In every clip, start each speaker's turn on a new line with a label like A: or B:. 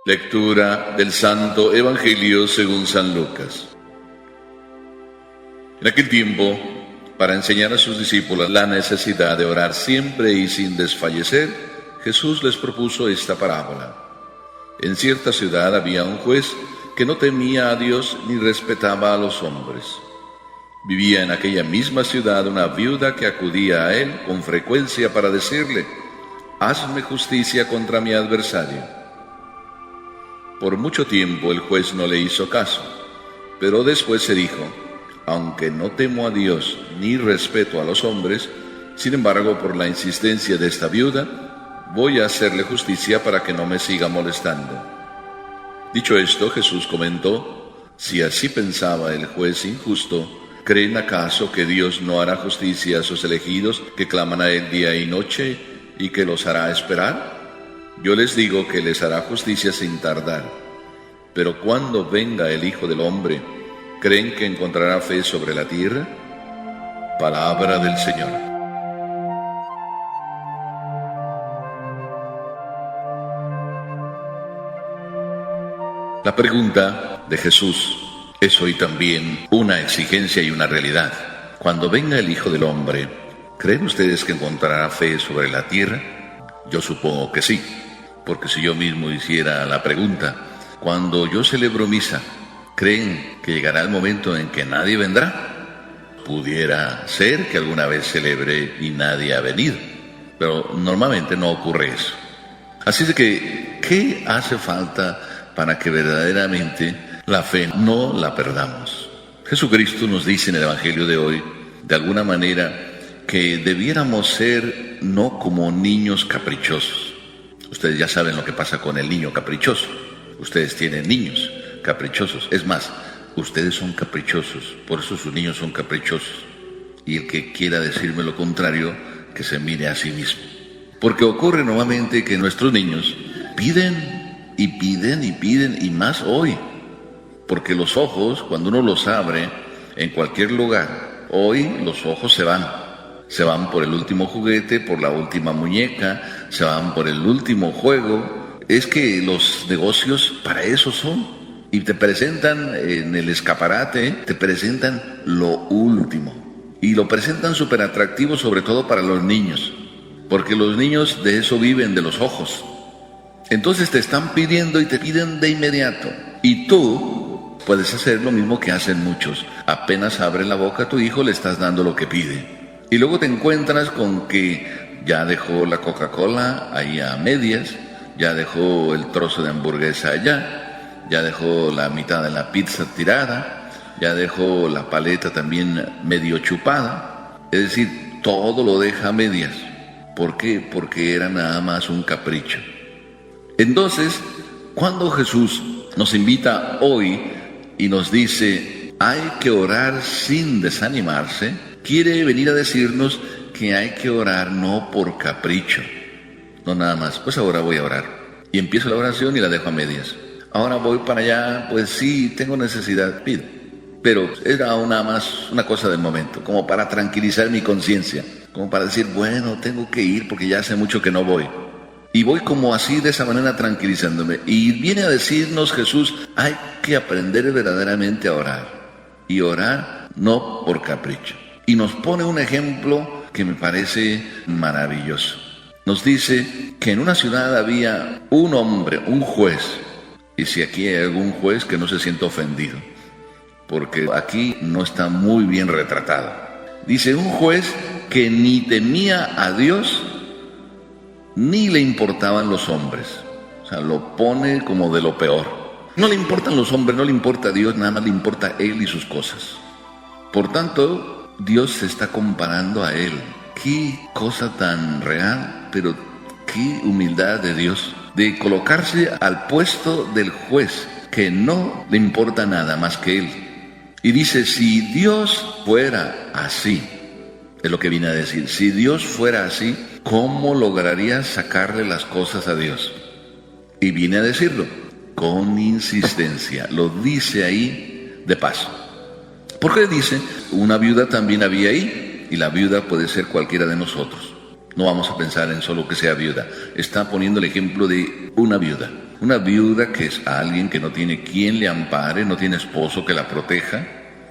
A: Lectura del Santo Evangelio según San Lucas. En aquel tiempo, para enseñar a sus discípulos la necesidad de orar siempre y sin desfallecer, Jesús les propuso esta parábola. En cierta ciudad había un juez que no temía a Dios ni respetaba a los hombres. Vivía en aquella misma ciudad una viuda que acudía a él con frecuencia para decirle: «Hazme justicia contra mi adversario». Por mucho tiempo el juez no le hizo caso, pero después se dijo: «Aunque no temo a Dios ni respeto a los hombres, sin embargo, por la insistencia de esta viuda, voy a hacerle justicia para que no me siga molestando». Dicho esto, Jesús comentó: «Si así pensaba el juez injusto, ¿creen acaso que Dios no hará justicia a sus elegidos que claman a Él día y noche y que los hará esperar? Yo les digo que les hará justicia sin tardar. Pero cuando venga el Hijo del Hombre, ¿creen que encontrará fe sobre la tierra?». Palabra del Señor. La pregunta de Jesús es hoy también una exigencia y una realidad. Cuando venga el Hijo del Hombre, ¿creen ustedes que encontrará fe sobre la tierra? Yo supongo que sí, porque si yo mismo hiciera la pregunta, cuando yo celebro misa, ¿creen que llegará el momento en que nadie vendrá? Pudiera ser que alguna vez celebre y nadie ha venido, pero normalmente no ocurre eso. Así es que, ¿qué hace falta para que verdaderamente la fe no la perdamos? Jesucristo nos dice en el Evangelio de hoy, de alguna manera, que debiéramos ser no como niños caprichosos. Ustedes ya saben lo que pasa con el niño caprichoso. Ustedes tienen niños caprichosos. Es más, ustedes son caprichosos, por eso sus niños son caprichosos. Y el que quiera decirme lo contrario, que se mire a sí mismo. Porque ocurre normalmente que nuestros niños piden y piden y piden, y más hoy. Porque los ojos, cuando uno los abre en cualquier lugar, hoy los ojos se van. Se van por el último juguete, por la última muñeca, se van por el último juego. Es que los negocios para eso son. Y te presentan en el escaparate, te presentan lo último. Y lo presentan súper atractivo, sobre todo para los niños. Porque los niños de eso viven, de los ojos. Entonces te están pidiendo y te piden de inmediato. Y tú puedes hacer lo mismo que hacen muchos. Apenas abre la boca tu hijo, le estás dando lo que pide. Y luego te encuentras con que ya dejó la Coca-Cola ahí a medias, ya dejó el trozo de hamburguesa allá, ya dejó la mitad de la pizza tirada, ya dejó la paleta también medio chupada. Es decir, todo lo deja a medias. ¿Por qué? Porque era nada más un capricho. Entonces, cuando Jesús nos invita hoy y nos dice: hay que orar sin desanimarse, quiere venir a decirnos que hay que orar no por capricho, no nada más, pues ahora voy a orar, y empiezo la oración y la dejo a medias. Ahora voy para allá, pues sí, tengo necesidad, pido. Pero era nada más una cosa del momento, como para tranquilizar mi conciencia, como para decir, bueno, tengo que ir porque ya hace mucho que no voy. Y voy como así, de esa manera, tranquilizándome. Y viene a decirnos Jesús, hay que aprender verdaderamente a orar. Y orar no por capricho. Y nos pone un ejemplo que me parece maravilloso. Nos dice que en una ciudad había un hombre, un juez. Y si aquí hay algún juez, que no se sienta ofendido, porque aquí no está muy bien retratado. Dice, un juez que ni temía a Dios, ni le importaban los hombres. O sea, lo pone como de lo peor. No le importan los hombres, no le importa a Dios, nada más le importa a él y sus cosas. Por tanto, Dios se está comparando a él. Qué cosa tan real, pero qué humildad de Dios, de colocarse al puesto del juez, que no le importa nada más que él. Y dice, si Dios fuera así, es lo que viene a decir, si Dios fuera así, ¿cómo lograría sacarle las cosas a Dios? Y viene a decirlo, con insistencia, lo dice ahí de paso. ¿Por qué dice? Una viuda también había ahí, y la viuda puede ser cualquiera de nosotros. No vamos a pensar en solo que sea viuda. Está poniendo el ejemplo de una viuda. Una viuda que es alguien que no tiene quien le ampare, no tiene esposo que la proteja.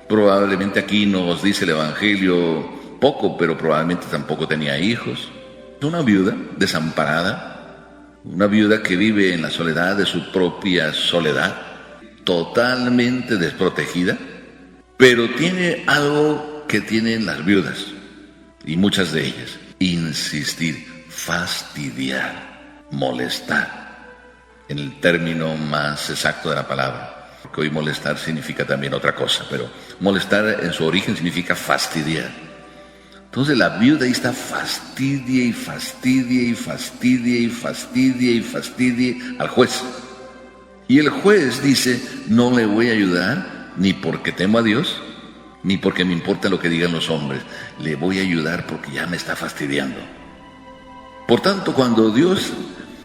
A: Probablemente aquí nos dice el Evangelio poco, pero probablemente tampoco tenía hijos. Una viuda desamparada, una viuda que vive en la soledad de su propia soledad, totalmente desprotegida, pero tiene algo que tienen las viudas, y muchas de ellas: insistir, fastidiar, molestar, en el término más exacto de la palabra, porque hoy molestar significa también otra cosa, pero molestar en su origen significa fastidiar. Entonces la viuda ahí está, fastidia y fastidia y fastidia y fastidia y fastidia al juez. Y el juez dice: no le voy a ayudar ni porque temo a Dios, ni porque me importa lo que digan los hombres. Le voy a ayudar porque ya me está fastidiando. Por tanto, cuando Dios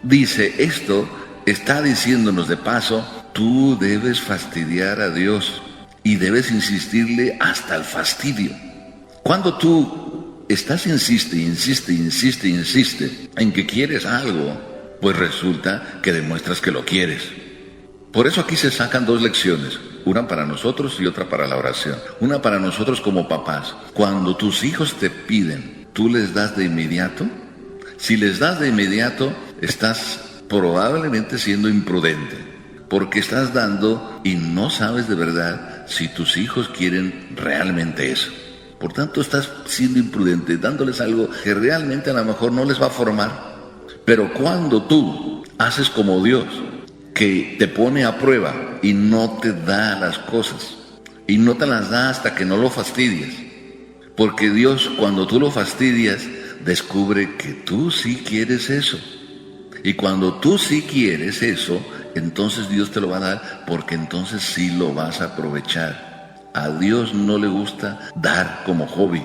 A: dice esto, está diciéndonos de paso: tú debes fastidiar a Dios y debes insistirle hasta el fastidio. Cuando tú estás insiste en que quieres algo, pues resulta que demuestras que lo quieres. Por eso aquí se sacan dos lecciones, una para nosotros y otra para la oración. Una para nosotros como papás. Cuando tus hijos te piden, ¿tú les das de inmediato? Si les das de inmediato, estás probablemente siendo imprudente, porque estás dando y no sabes de verdad si tus hijos quieren realmente eso. Por tanto, estás siendo imprudente, dándoles algo que realmente a lo mejor no les va a formar. Pero cuando tú haces como Dios, que te pone a prueba y no te da las cosas, y no te las da hasta que no lo fastidies, porque Dios, cuando tú lo fastidias, descubre que tú sí quieres eso. Y cuando tú sí quieres eso, entonces Dios te lo va a dar, porque entonces sí lo vas a aprovechar. A Dios no le gusta dar como hobby,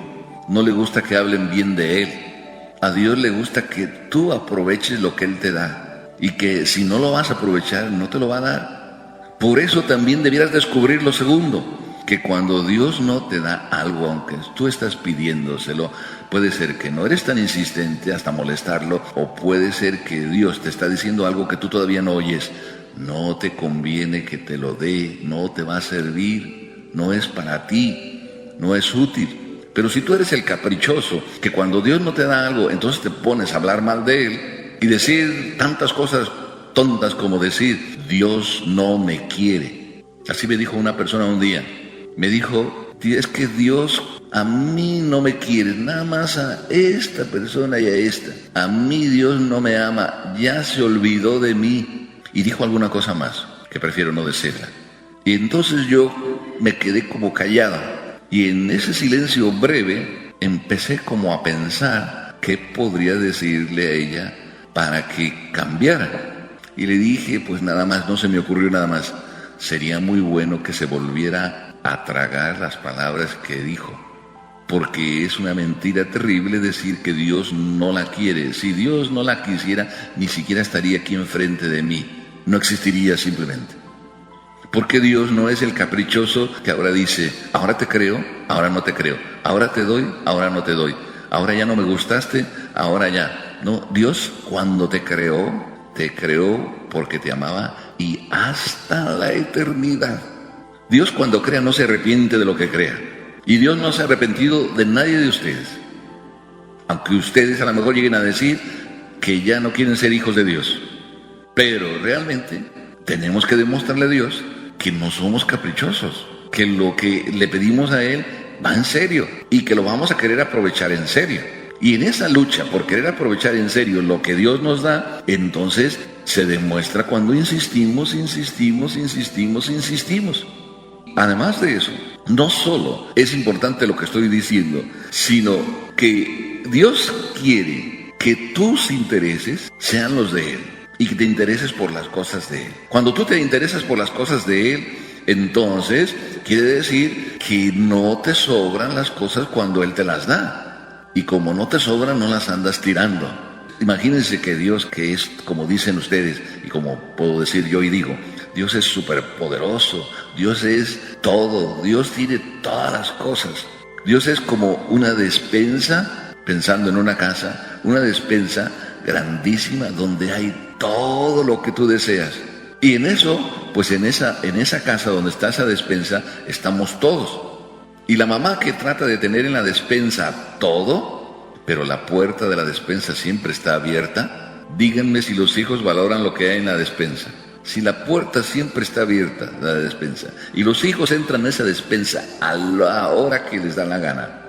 A: no le gusta que hablen bien de Él. A Dios le gusta que tú aproveches lo que Él te da, y que si no lo vas a aprovechar, no te lo va a dar. Por eso también debieras descubrir lo segundo, que cuando Dios no te da algo, aunque tú estás pidiéndoselo, puede ser que no eres tan insistente hasta molestarlo, o puede ser que Dios te está diciendo algo que tú todavía no oyes. No te conviene que te lo dé, no te va a servir, no es para ti, no es útil. Pero si tú eres el caprichoso, que cuando Dios no te da algo, entonces te pones a hablar mal de Él y decir tantas cosas tontas como decir: Dios no me quiere. Así me dijo una persona un día. Me dijo: es que Dios a mí no me quiere, nada más a esta persona y a esta. A mí Dios no me ama, ya se olvidó de mí. Y dijo alguna cosa más, que prefiero no decirla. Y entonces yo me quedé como callado. Y en ese silencio breve empecé como a pensar qué podría decirle a ella para que cambiara. Y le dije, pues nada más, no se me ocurrió nada más: sería muy bueno que se volviera a tragar las palabras que dijo, porque es una mentira terrible decir que Dios no la quiere. Si Dios no la quisiera, ni siquiera estaría aquí enfrente de mí, no existiría simplemente. Porque Dios no es el caprichoso que ahora dice: ahora te creo, ahora no te creo, ahora te doy, ahora no te doy, ahora ya no me gustaste, ahora ya. No, Dios cuando te creó porque te amaba y hasta la eternidad. Dios cuando crea no se arrepiente de lo que crea. Y Dios no se ha arrepentido de nadie de ustedes. Aunque ustedes a lo mejor lleguen a decir que ya no quieren ser hijos de Dios. Pero realmente tenemos que demostrarle a Dios que no somos caprichosos, que lo que le pedimos a Él va en serio y que lo vamos a querer aprovechar en serio. Y en esa lucha por querer aprovechar en serio lo que Dios nos da, entonces se demuestra cuando insistimos. Además de eso, no solo es importante lo que estoy diciendo, sino que Dios quiere que tus intereses sean los de Él y que te intereses por las cosas de Él. Cuando tú te interesas por las cosas de Él, entonces quiere decir que no te sobran las cosas cuando Él te las da. Y como no te sobran, no las andas tirando. Imagínense que Dios, que es como dicen ustedes, y como puedo decir yo y digo, Dios es superpoderoso, Dios es todo, Dios tiene todas las cosas. Dios es como una despensa, pensando en una casa, una despensa grandísima donde hay todo lo que tú deseas. Y en eso, pues en esa casa donde está esa despensa, estamos todos. Y la mamá que trata de tener en la despensa todo, pero la puerta de la despensa siempre está abierta, díganme si los hijos valoran lo que hay en la despensa. Si la puerta siempre está abierta de la despensa y los hijos entran a esa despensa a la hora que les da la gana,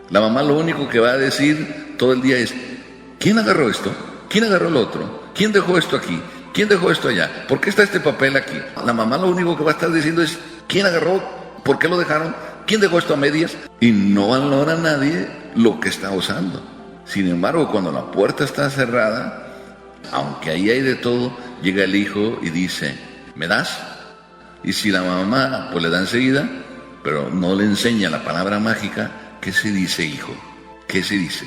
A: la mamá lo único que va a decir todo el día es: ¿quién agarró esto? ¿Quién agarró el otro? ¿Quién dejó esto aquí? ¿Quién dejó esto allá? ¿Por qué está este papel aquí? La mamá lo único que va a estar diciendo es: ¿quién agarró? ¿Por qué lo dejaron? ¿Quién dejó esto a medias? Y no valora a nadie lo que está usando. Sin embargo, cuando la puerta está cerrada, aunque ahí hay de todo, llega el hijo y dice: ¿me das? Y si la mamá pues le da enseguida, pero no le enseña la palabra mágica, ¿qué se dice, hijo? ¿Qué se dice?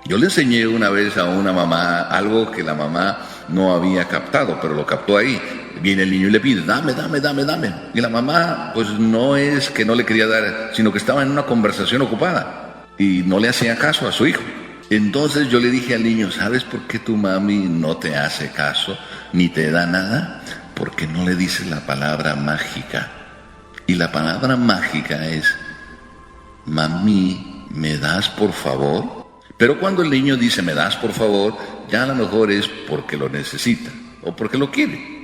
A: Yo le enseñé una vez a una mamá algo que la mamá no había captado, pero lo captó ahí. Viene el niño y le pide: dame, dame, dame, dame. Y la mamá, pues no es que no le quería dar, sino que estaba en una conversación ocupada y no le hacía caso a su hijo. Entonces yo le dije al niño: ¿sabes por qué tu mami no te hace caso ni te da nada? Porque no le dices la palabra mágica. Y la palabra mágica es: mami, ¿me das por favor? Pero cuando el niño dice ¿me das por favor?, ya a lo mejor es porque lo necesita o porque lo quiere.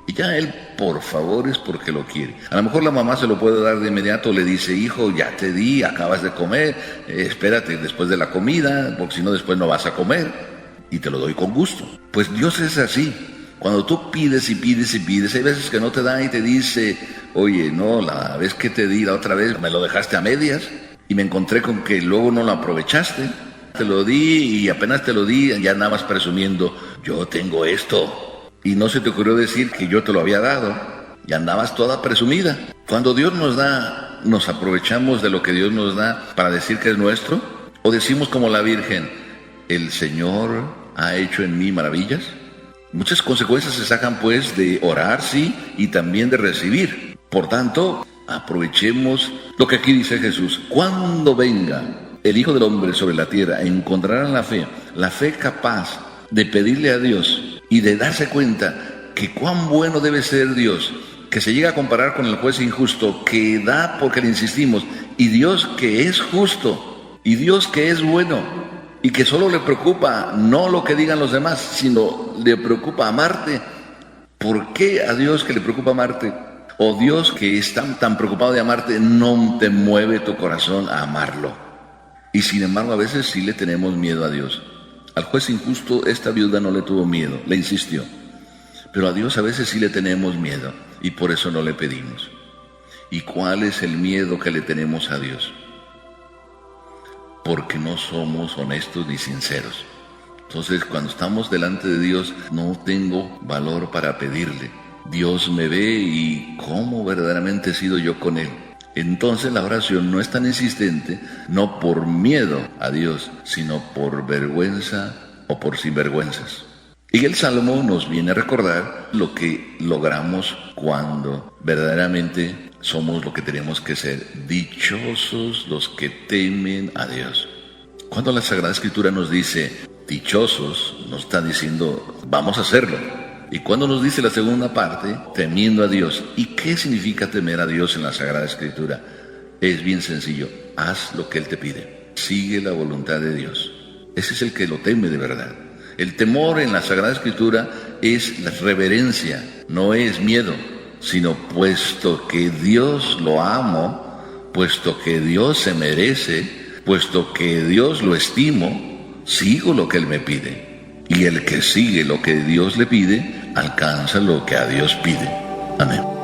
A: Y ya él por favor es porque lo quiere. A lo mejor la mamá se lo puede dar de inmediato, le dice: hijo, ya te di, acabas de comer, espérate después de la comida, porque si no después no vas a comer, y te lo doy con gusto. Pues Dios es así. Cuando tú pides y pides y pides, hay veces que no te da y te dice: oye, no, la vez que te di la otra vez me lo dejaste a medias y me encontré con que luego no lo aprovechaste. Te lo di y apenas te lo di ya andabas presumiendo: yo tengo esto. Y no se te ocurrió decir que yo te lo había dado. Y andabas toda presumida. Cuando Dios nos da, ¿nos aprovechamos de lo que Dios nos da para decir que es nuestro? ¿O decimos como la Virgen: el Señor ha hecho en mí maravillas? Muchas consecuencias se sacan pues de orar, sí, y también de recibir. Por tanto, aprovechemos lo que aquí dice Jesús: cuando venga el Hijo del Hombre sobre la tierra, encontrarán la fe capaz de pedirle a Dios y de darse cuenta que cuán bueno debe ser Dios, que se llega a comparar con el juez injusto, que da porque le insistimos, y Dios que es justo, y Dios que es bueno, y que solo le preocupa no lo que digan los demás, sino le preocupa amarte. ¿Por qué a Dios que le preocupa amarte, o Dios que es tan preocupado de amarte, no te mueve tu corazón a amarlo? Y sin embargo a veces sí le tenemos miedo a Dios. Al juez injusto esta viuda no le tuvo miedo, le insistió. Pero a Dios a veces sí le tenemos miedo y por eso no le pedimos. ¿Y cuál es el miedo que le tenemos a Dios? Porque no somos honestos ni sinceros. Entonces cuando estamos delante de Dios no tengo valor para pedirle. Dios me ve y ¿cómo verdaderamente he sido yo con Él? Entonces la oración no es tan insistente, no por miedo a Dios, sino por vergüenza o por sinvergüenzas. Y el Salmo nos viene a recordar lo que logramos cuando verdaderamente somos lo que tenemos que ser. Dichosos los que temen a Dios. Cuando la Sagrada Escritura nos dice dichosos, nos está diciendo vamos a hacerlo. Y cuando nos dice la segunda parte, temiendo a Dios. ¿Y qué significa temer a Dios en la Sagrada Escritura? Es bien sencillo: haz lo que Él te pide, sigue la voluntad de Dios. Ese es el que lo teme de verdad. El temor en la Sagrada Escritura es la reverencia, no es miedo, sino puesto que Dios lo amo, puesto que Dios se merece, puesto que Dios lo estimo, sigo lo que Él me pide. Y el que sigue lo que Dios le pide, alcanza lo que a Dios pide. Amén.